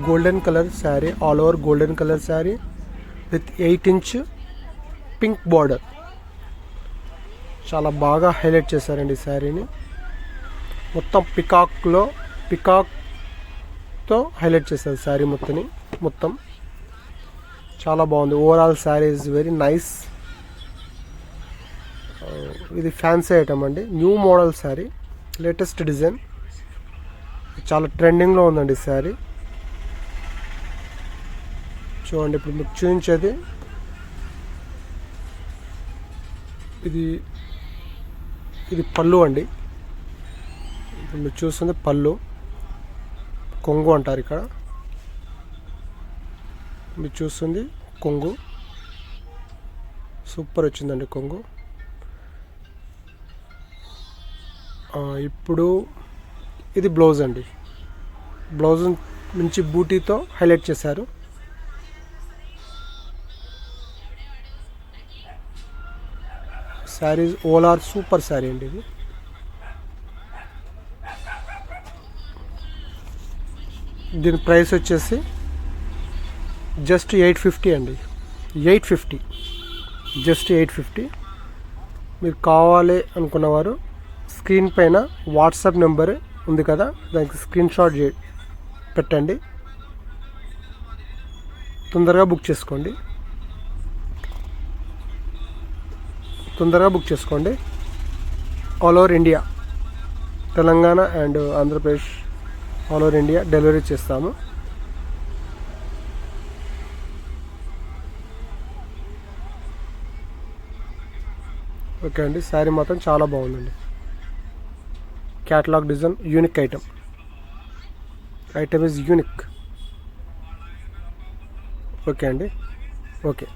Golden colour sari, all over golden colour sari with 8-inch pink border. చాలా బాగా highlight చేశారండి ఈ శారీని. మొత్తం పికాక్తో హైలైట్ చేశారు శారీ మొత్తం చాలా బాగుంది. Overall sari is very nice. ఇది ఫ్యాన్సీ ఐటమ్ అండి, new model sari, latest design, చాలా ట్రెండింగ్లో ఉందండి శారీ. చూడండి ఇప్పుడు మీకు చూపించేది ఇది పళ్ళు అండి. ఇప్పుడు మీరు చూస్తుంది పళ్ళు, కొంగు అంటారు ఇక్కడ. మీరు చూస్తుంది కొంగు, సూపర్ వచ్చిందండి కొంగు. ఇప్పుడు ఇది బ్లౌజ్ అండి. బ్లౌజ్ నుంచి బూటీతో హైలైట్ చేశారు. శారీ ఓలార్ సూపర్ శారీ అండి ఇది. దీని ప్రైస్ వచ్చేసి జస్ట్ 850 అండి. 850, జస్ట్ 850. మీరు కావాలి అనుకున్నవారు స్క్రీన్ పైన వాట్సాప్ నెంబర్ ఉంది కదా, దానికి స్క్రీన్ షాట్ పెట్టండి, తొందరగా బుక్ చేసుకోండి. All over India, Telangana and Andhra Pradesh, all over India delivery చేస్తాము. ఓకే అండి, శారీ మాత్రం చాలా బాగుందండి. Catalogue design, unique item is unique. Okay అండి, ఓకే.